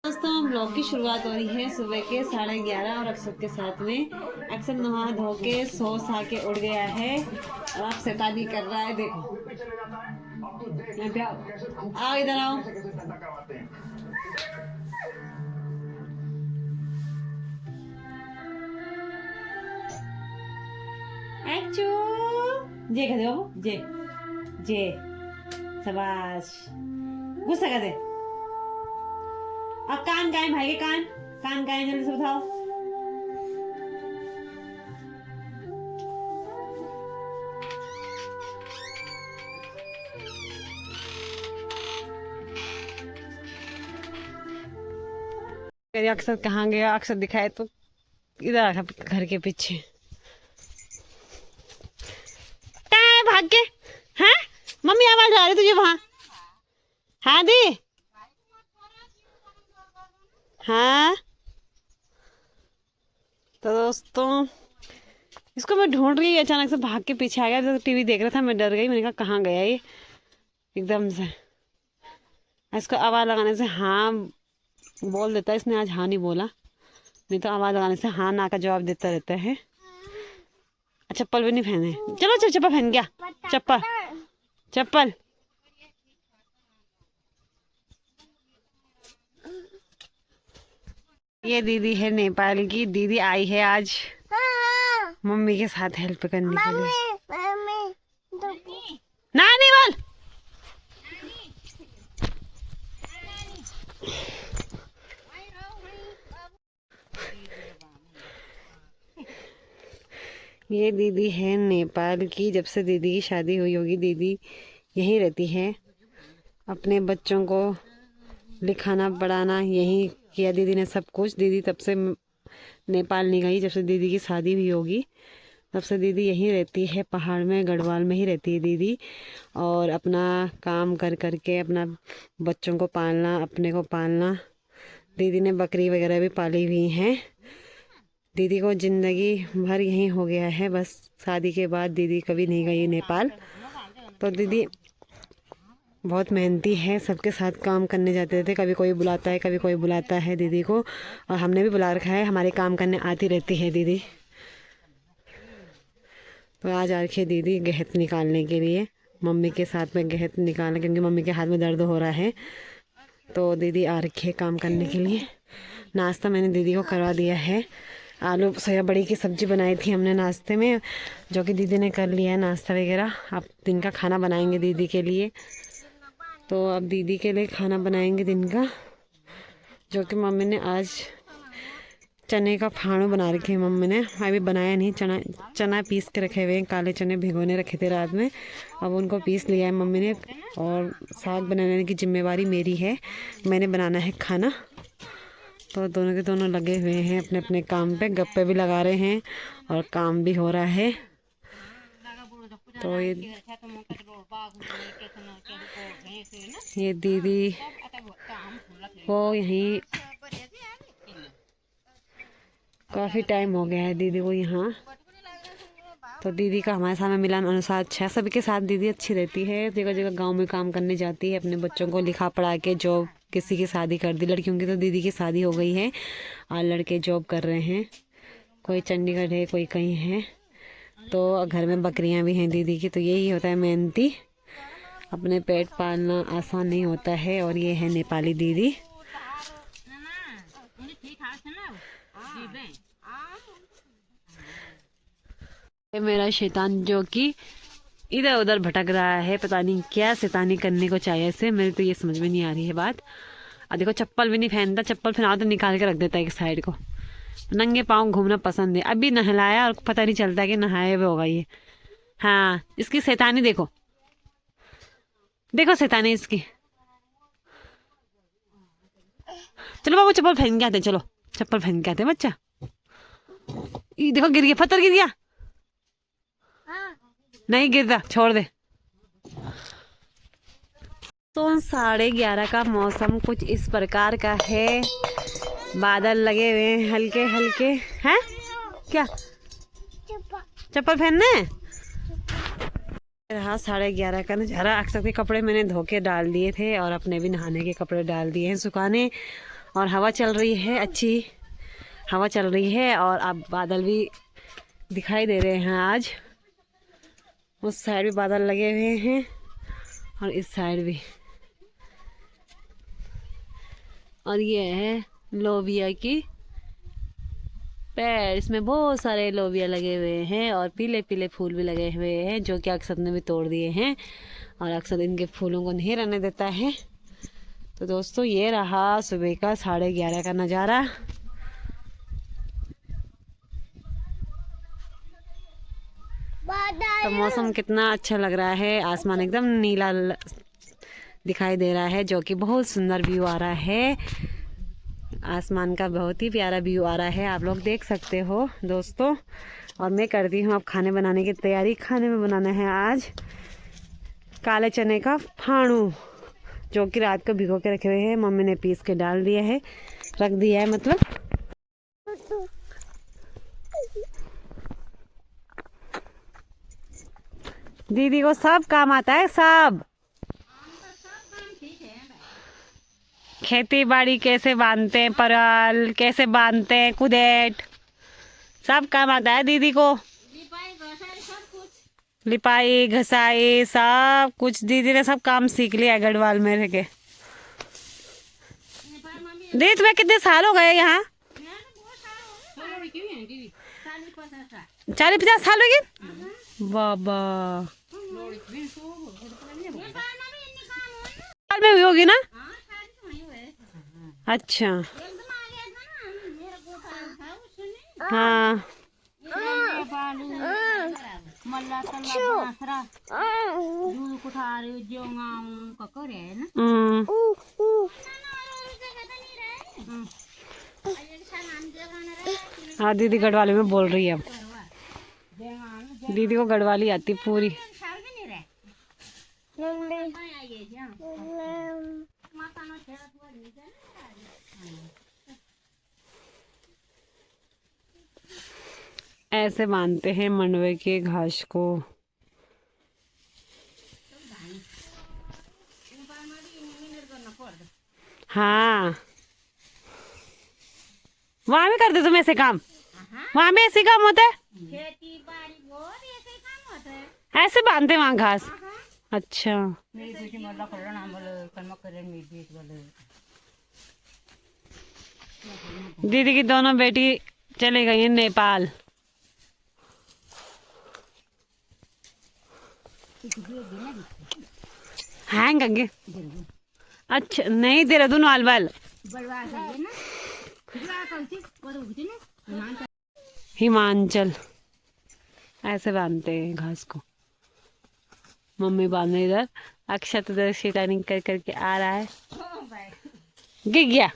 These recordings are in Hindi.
दोस्तों ब्लॉग की शुरुआत हो रही है सुबह के 11:30 और अक्षर के साथ में। अक्षर नहा धो के सो सा के उड़ गया है और आप शैतानी कर रहा है। देखो यहाँ पे आओ इधर आओ। एक्चू जे कह दो जे जे शाबाश गुस्सा कर दे। अब कान गाए भाई के कान कान गाए जल्दी से बताओ। अक्सर कहाँ गया? अक्सर दिखाए तो इधर आ घर के पीछे। कहाँ है भाग के? हाँ मम्मी आवाज आ रही तुझे वहां। हाँ दी हाँ। तो दोस्तों इसको मैं ढूंढ रही अचानक से भाग के पीछे आ गया। तो टीवी देख रहा था, मैं डर गई। मैंने कहा कहाँ गया ये एकदम से। इसको आवाज़ लगाने से हाँ बोल देता है। इसने आज हाँ नहीं बोला, नहीं तो आवाज़ लगाने से हाँ ना का जवाब देता रहता है। चप्पल भी नहीं पहने। चलो चल चप्पल पहन गया। चप्पल चप्पल ये दीदी है नेपाल की। दीदी आई है आज मम्मी के साथ हेल्प करने के लिए। नानी बोल। ये दीदी है नेपाल की। जब से दीदी की शादी हुई होगी दीदी यहीं रहती है। अपने बच्चों को लिखाना पढ़ाना यहीं किया दीदी ने सब कुछ। दीदी तब से नेपाल नहीं गई। जब से दीदी की शादी हुई होगी तब से दीदी यहीं रहती है, पहाड़ में गढ़वाल में ही रहती है दीदी। और अपना काम कर कर के अपना बच्चों को पालना, अपने को पालना। दीदी ने बकरी वगैरह भी पाली हुई हैं। दीदी को ज़िंदगी भर यहीं हो गया है। बस शादी के बाद दीदी कभी नहीं गई नेपाल। तो दीदी बहुत मेहनती है, सबके साथ काम करने जाते थे। कभी कोई बुलाता है कभी कोई बुलाता है दीदी को, और हमने भी बुला रखा है। हमारे काम करने आती रहती है दीदी। तो आज आ रखी है दीदी गहत निकालने के लिए। मम्मी के साथ में गहत निकालना, क्योंकि मम्मी के हाथ में दर्द हो रहा है। तो दीदी आ रखी है काम करने के लिए। नाश्ता मैंने दीदी को करवा दिया है। आलू सोया बड़ी की सब्ज़ी बनाई थी हमने नाश्ते में, जो कि दीदी ने कर लिया है नाश्ता वगैरह। अब दिन का खाना बनाएंगे दीदी के लिए। तो अब दीदी के लिए खाना बनाएंगे दिन का, जो कि मम्मी ने आज चने का फाड़ू बना रखे हैं। मम्मी ने अभी बनाया नहीं। चना पीस के रखे हुए हैं। काले चने भिगोने रखे थे रात में, अब उनको पीस लिया है मम्मी ने। और साग बनाने की जिम्मेवारी मेरी है, मैंने बनाना है खाना। तो दोनों के दोनों लगे हुए हैं अपने अपने काम पे। गप्पे भी लगा रहे हैं और काम भी हो रहा है। तो ये दीदी को यहीं काफ़ी टाइम हो गया है दीदी को यहाँ। तो दीदी का हमारे साथ में मिलन अनुसार अच्छा है। सभी के साथ दीदी अच्छी रहती है। जगह जगह गांव में काम करने जाती है, अपने बच्चों को लिखा पढ़ा के। जॉब किसी की शादी कर दी लड़कियों की, तो दीदी की शादी हो गई है और लड़के जॉब कर रहे हैं। कोई चंडीगढ़ है, कोई कहीं है। तो घर में बकरियां भी हैं दीदी की। तो यही होता है मेहनती। अपने पेट पालना आसान नहीं होता है। और ये है नेपाली दीदी। ये मेरा शैतान जो कि इधर उधर भटक रहा है, पता नहीं क्या शैतानी करने को चाहिए इसे। मेरे तो ये समझ में नहीं आ रही है बात। और देखो चप्पल भी नहीं पहनता। चप्पल पहना तो निकाल के रख देता है एक साइड को। नंगे पाँव घूमना पसंद है। अभी नहलाया और पता नहीं चलता कि नहाया हुआ होगा ये। हाँ इसकी शैतानी देखो, देखो शैतानी इसकी। चलो बाबू चप्पल पहन के आते। चलो चप्पल पहन के आते बच्चा। ये देखो गिर गया, पत्थर गिर गया। नहीं गिरता, छोड़ दे। तो 11:30 का मौसम कुछ इस प्रकार का है। बादल लगे हुए हैं हल्के हल्के। हैं क्या चप्पल पहनने? रहा 11:30 का नज़ारा। अक्सर के कपड़े मैंने धो के डाल दिए थे और अपने भी नहाने के कपड़े डाल दिए हैं सुखाने। और हवा चल रही है, अच्छी हवा चल रही है। और अब बादल भी दिखाई दे रहे हैं आज। उस साइड भी बादल लगे हुए हैं और इस साइड भी। और ये है लोबिया की पेड़, इसमें बहुत सारे लोबिया लगे हुए हैं और पीले पीले फूल भी लगे हुए हैं, जो कि अक्षत ने भी तोड़ दिए हैं और अक्षत इनके फूलों को नहीं रहने देता है। तो दोस्तों ये रहा सुबह का 11:30 का नज़ारा। तो मौसम कितना अच्छा लग रहा है, आसमान एकदम नीला दिखाई दे रहा है, जो कि बहुत सुंदर व्यू आ रहा है। आसमान का बहुत ही प्यारा व्यू आ रहा है, आप लोग देख सकते हो दोस्तों। और मैं करती हूँ अब खाने बनाने की तैयारी। खाने में बनाना है आज काले चने का फाणू, जो कि रात को भिगो के रखे हुए हैं। मम्मी ने पीस के डाल दिया है, रख दिया है मतलब। दीदी को सब काम आता है, सब। खेती बाड़ी कैसे बांधते हैं, परल कैसे बांधते हैं, कुदेट सब काम आता है दीदी को। लिपाई घसाई सब कुछ दीदी ने सब काम सीख लिया है गढ़वाल में रह के। दीदी तुम्हें कितने साल हो गए यहाँ? 40-50 साल हो गए बाबा। साल में हुई होगी ना? अच्छा हाँ। हाँ दीदी गढ़वाली में बोल रही है अब। दीदी को गढ़वाली आती पूरी। ऐसे बांधते हैं मंडवे के घास को। हाँ वहाँ भी करते तुम ऐसे काम? वहाँ भी ऐसे काम होता है? ऐसे बांधते वहाँ घास? अच्छा दीदी की दोनों बेटी चले गई हैं नेपाल। हैंग करके अच्छा नहीं देहरादून अलवर हिमाचल। ऐसे बांधते हैं घास को। मम्मी बांधने इधर, अक्षत उधर शैतानी कर करके आ रहा है। गिर गया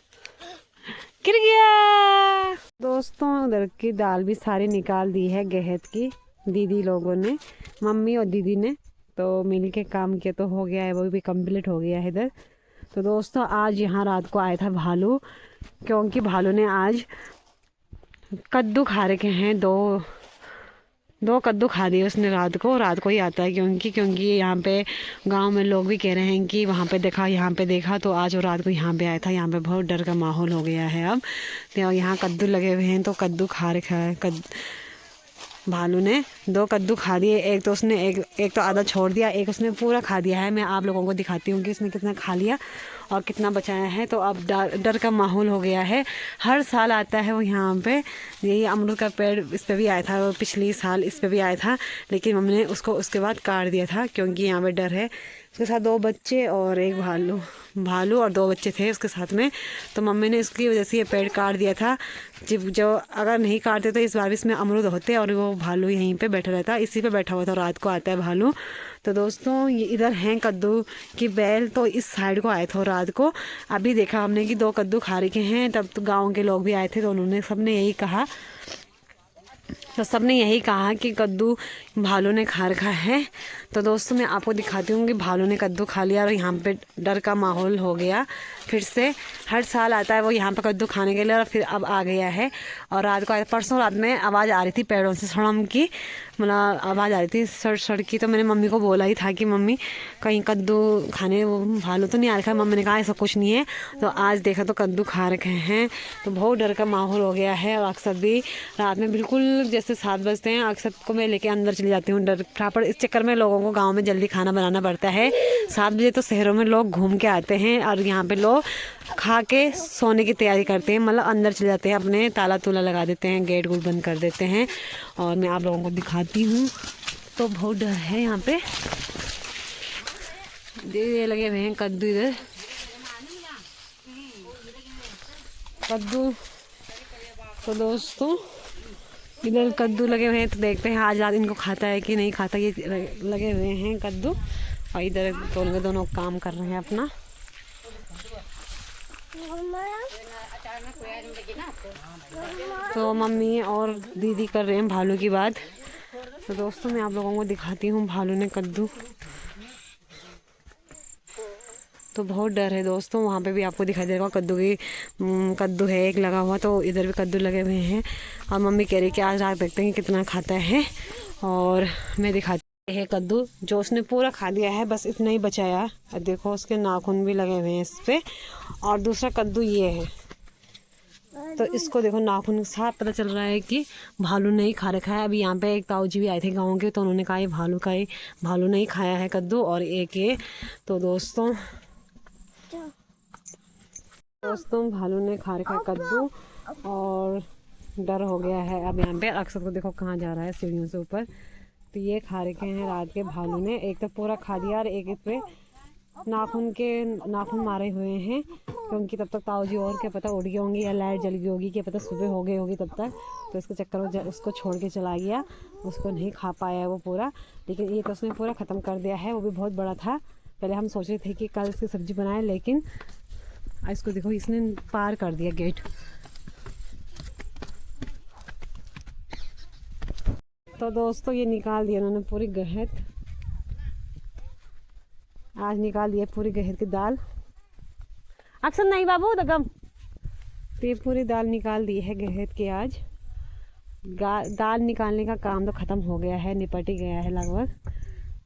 गिर गया। दोस्तों उधर की दाल भी सारी निकाल दी है गहत की दीदी लोगों ने, मम्मी और दीदी ने तो मिल के काम किया तो हो गया है, वो भी कंप्लीट हो गया है इधर। तो दोस्तों आज यहाँ रात को आया था भालू, क्योंकि भालू ने आज कद्दू खा रखे हैं। दो कद्दू खा दिए उसने रात को ही आता है, क्योंकि यहाँ पे गांव में लोग भी कह रहे हैं कि वहाँ पे देखा यहाँ पे देखा। तो आज वो रात को यहाँ पे आया था। यहाँ पे बहुत डर का माहौल हो गया है अब। तो यहाँ कद्दू लगे हुए हैं तो कद्दू खा रखा है। भालू ने 2 कद्दू खा दिए। एक तो उसने एक तो आधा छोड़ दिया, एक उसने पूरा खा दिया है। मैं आप लोगों को दिखाती हूँ कि उसने कितना खा लिया और कितना बचाया है। तो अब डर का माहौल हो गया है। हर साल आता है वो यहाँ पे। यही अमरूद का पेड़ इस पे भी आया था, वो पिछली साल इस पे भी आया था, लेकिन मम्मी ने उसको उसके बाद काट दिया था, क्योंकि यहाँ पे डर है। उसके साथ 2 बच्चे और एक भालू और 2 बच्चे थे उसके साथ में। तो मम्मी ने इसकी वजह से ये पेड़ काट दिया था। जो अगर नहीं काटते तो इस बार भी इसमें अमरूद होते और वो भालू यहीं पे बैठा रहता, इसी पे बैठा हुआ था। रात को आता है भालू। तो दोस्तों ये इधर हैं कद्दू की बैल, तो इस साइड को आए थे रात को। अभी देखा हमने कि 2 कद्दू खा रखे हैं। तब तो गाँव के लोग भी आए थे, तो उन्होंने सबने यही कहा कि कद्दू भालू ने खा रखा है। तो दोस्तों मैं आपको दिखाती हूँ कि भालू ने कद्दू खा लिया और यहाँ पे डर का माहौल हो गया। फिर से हर साल आता है वो यहाँ पर कद्दू खाने के लिए, और फिर अब आ गया है। और रात को परसों रात में आवाज़ आ रही थी पेड़ों से सड़म की, मतलब आवाज़ आ रही थी सड़ की। तो मैंने मम्मी को बोला ही था कि मम्मी कहीं कद्दू खाने वो भालू तो नहीं आ रखा है। मम्मी ने कहा ऐसा कुछ नहीं है। तो आज देखा तो कद्दू खा रखे हैं, तो बहुत डर का माहौल हो गया है। और अक्सर भी रात में बिल्कुल जैसे 7 बजते हैं अक्सर को मैं लेके अंदर चली जाती हूँ डर पर। इस चक्कर में लोगों को गाँव में जल्दी खाना बनाना पड़ता है। 7 बजे तो शहरों में लोग घूम के आते हैं और यहाँ पे लोग खा के सोने की तैयारी करते हैं, मतलब अंदर चले जाते हैं, अपने ताला तूला लगा देते हैं, गेट गुट बंद कर देते हैं। और मैं आप लोगों को दिखाती हूँ। तो बहुत डर है यहाँ पे। ये लगे हुए हैं कद्दू, इधर कद्दू। तो दोस्तों इधर कद्दू लगे हुए हैं, तो देखते हैं आज रात इनको खाता है कि नहीं खाता। ये लगे हुए हैं कद्दू, और इधर दोनों काम कर रहे हैं अपना। तो मम्मी और दीदी कर रहे हैं भालू की बात। तो दोस्तों मैं आप लोगों को दिखाती हूँ भालू ने कद्दू। तो बहुत डर है दोस्तों। वहाँ पे भी आपको दिखाई देगा कद्दू है एक लगा हुआ, तो इधर भी कद्दू लगे हुए हैं। और मम्मी कह रही कि आज रात देखते हैं कितना खाता है। और मैं दिखाती है कद्दू जो उसने पूरा खा लिया है, बस इतना ही बचाया। देखो उसके नाखून भी लगे हुए हैं इस पे। और दूसरा कद्दू ये है, तो इसको देखो नाखून साफ पता चल रहा है कि भालू ने ही खा रखा है। अभी यहाँ पे एक ताऊ जी भी आए थे गाँव के, तो उन्होंने कहा ये भालू ने ही खाया है कद्दू। और एक ये तो दोस्तों भालू ने खा रखा है कद्दू और डर हो गया है। अब यहाँ पे अक्सर को देखो कहाँ जा रहा है सीढ़ियों से ऊपर। तो ये खा रखे हैं रात के भालू ने, एक तो पूरा खा दिया और एक पे नाखून मारे हुए हैं, क्योंकि तब तक ताऊ जी और क्या पता उड़ गई होंगी या लाइट जल गई होगी, क्या पता सुबह हो गई होगी तब तक। तो इसके चक्कर में उसको छोड़ के चला गया, उसको नहीं खा पाया वो पूरा। लेकिन ये तो उसने पूरा ख़त्म कर दिया है, वो भी बहुत बड़ा था। पहले हम सोच रहे थे कि कल इसकी सब्ज़ी बनाए, लेकिन इसको देखो इसने पार कर दिया गेट। तो दोस्तों ये निकाल दिया उन्होंने पूरी गहत, आज निकाल दिया पूरी गहत की दाल। अक्सर नहीं बाबू दगम, तो ये पूरी दाल निकाल दी है गहत की आज। दाल निकालने का काम तो ख़त्म हो गया है, निपट ही गया है लगभग।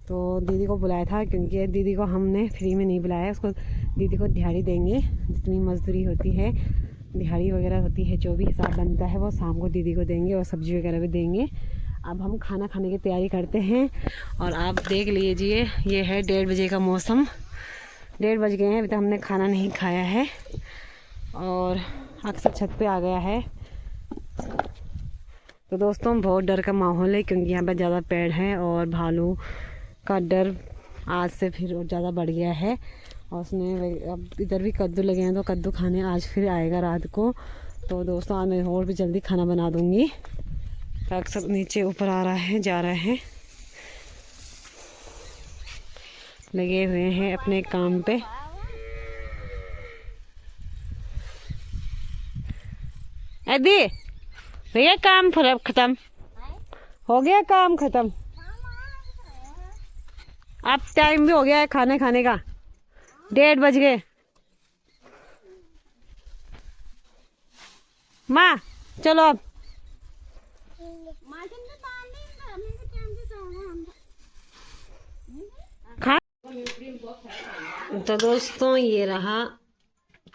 तो दीदी को बुलाया था, क्योंकि दीदी को हमने फ्री में नहीं बुलाया, उसको दीदी को दिहाड़ी देंगे, जितनी मजदूरी होती है दिहाड़ी वगैरह होती है, जो भी हिसाब बनता है वो शाम को दीदी को देंगे और सब्ज़ी वगैरह भी देंगे। अब हम खाना खाने की तैयारी करते हैं। और आप देख लीजिए ये है 1:30 बजे का मौसम, 1:30 बज गए हैं, अभी तक हमने खाना नहीं खाया है। और अक्सर छत पे आ गया है। तो दोस्तों बहुत डर का माहौल है, क्योंकि यहाँ पर ज़्यादा पेड़ हैं और भालू का डर आज से फिर ज़्यादा बढ़ गया है। और उसने अब इधर भी कद्दू लगे हैं, तो कद्दू खाने आज फिर आएगा रात को। तो दोस्तों आज मैं और भी जल्दी खाना बना दूँगी। अक्सर नीचे ऊपर आ रहा है, जा रहा है, लगे हुए हैं अपने काम पे। अदी भैया काम खत्म हो गया, काम खत्म। अब टाइम भी हो गया है खाने खाने का, 1:30 बज गए। माँ चलो अब खा। तो दोस्तों ये रहा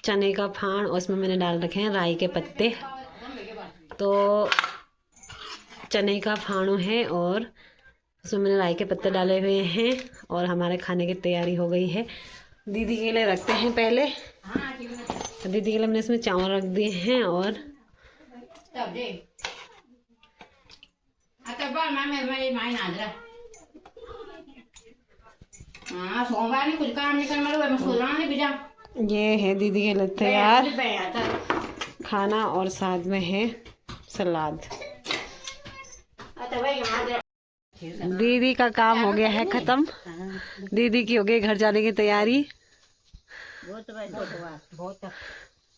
चने का फाड़, और उसमें मैंने डाल रखे हैं राई के पत्ते। तो चने का फाड़ू है और उसमें मैंने राई के पत्ते डाले हुए हैं, और हमारे खाने की तैयारी हो गई है। दीदी के लिए रखते हैं पहले, तो दीदी के लिए मैंने इसमें चावल रख दिए हैं। और ये है दीदी के लिए तैयार खाना, और साथ में है सलाद। दीदी का काम हो गया है ख़त्म, दीदी की हो गई घर जाने की तैयारी।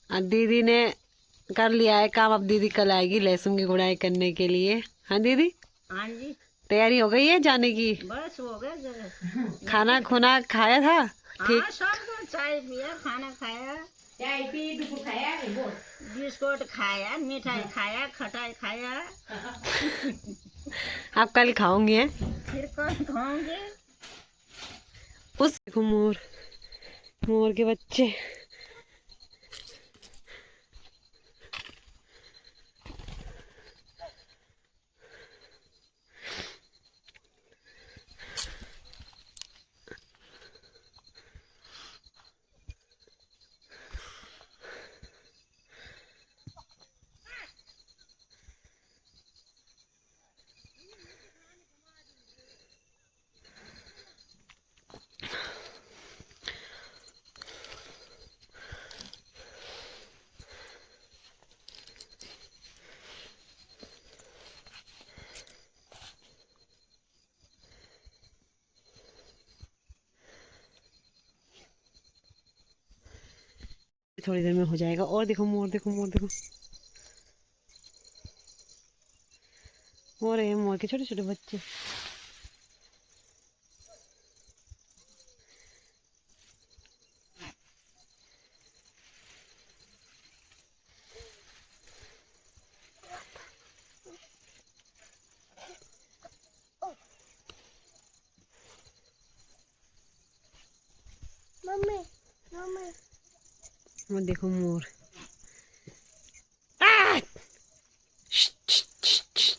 दीदी ने कर लिया है काम, अब दीदी कल आएगी लहसुन की गुड़ाई करने के लिए। हाँ दीदी, हाँ जी, तैयारी हो गई है जाने की? बस हो गया, खाना खुना खाया था? ठीक, सब चाय पिया, खाना खाया, चाय पी, बिस्कुट खाया नहीं बोल। बिस्कुट खाया, मिठाई खाया, खटाई खाया। आप कल खाओगे हैं? फिर कौन खाओगे? उस देखो मोर, मोर के बच्चे। थोड़ी देर में हो जाएगा। और देखो मोर, देखो मोर, देखो मोर है, मोर के छोटे छोटे बच्चे। Mummy, mummy. वो देखो मोर। आ! श्श, श्श, श्श, श्श।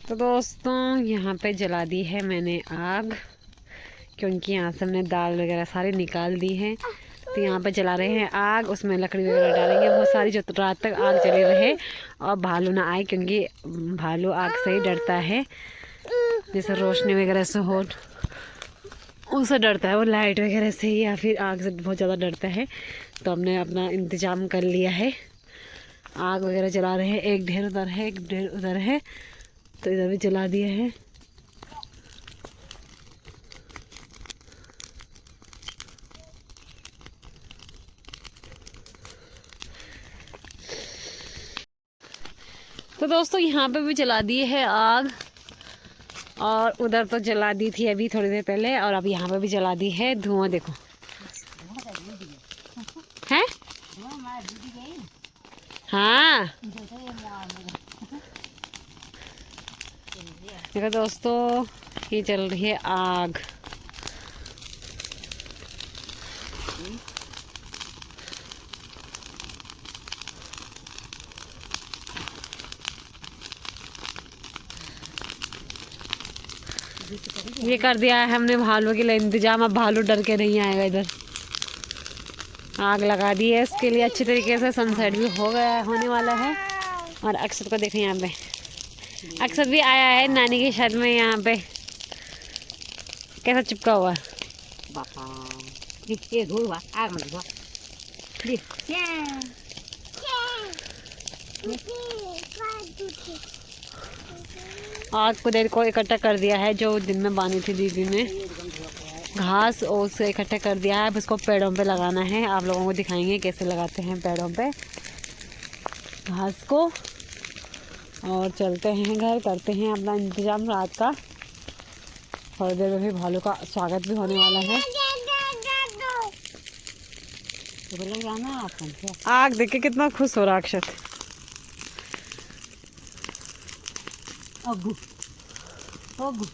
तो दोस्तों यहाँ पे जला दी है मैंने आग, क्योंकि यहाँ से हमने दाल वगैरह सारी निकाल दी है। तो यहाँ पे जला रहे हैं आग, उसमें लकड़ी वगैरह डालेंगे बहुत सारी, जो रात तक आग जली रहे और भालू ना आए, क्योंकि भालू आग से ही डरता है। जैसे रोशनी वगैरह से हो उससे डरता है वो, लाइट वगैरह से या फिर आग से बहुत ज़्यादा डरता है। तो हमने अपना इंतज़ाम कर लिया है, आग वगैरह जला रहे हैं। एक ढेर उधर है, एक ढेर उधर है, तो इधर भी जला दिए हैं। तो दोस्तों यहाँ पे भी जला दी है आग, और उधर तो जला दी थी अभी थोड़ी देर पहले, और अब यहाँ पे भी जला दी है। धुआं देखो है। हाँ देखो दोस्तों, ये चल रही है आग। ये कर दिया है हमने भालू के लिए इंतजाम, अब भालू डर के नहीं आएगा इधर। आग लगा दी है इसके लिए अच्छी तरीके से। सनसेट भी हो गया, होने वाला है। और अक्षत को देखो यहाँ पे, अक्षत भी आया है नानी की छत में, यहाँ पे कैसा चिपका हुआ। आग को देर को इकट्ठा कर दिया है, जो दिन में बांधी थी दीदी ने घास, और उसे इकट्ठा कर दिया है। अब इसको पेड़ों पे लगाना है, आप लोगों को दिखाएंगे कैसे लगाते हैं पेड़ों पे घास को। और चलते हैं घर, करते हैं अपना इंतजाम रात का। थोड़ी देर में भी भालू का स्वागत भी होने वाला है। आग देख के कितना खुश हो रहा अक्षत। अगू, अगू।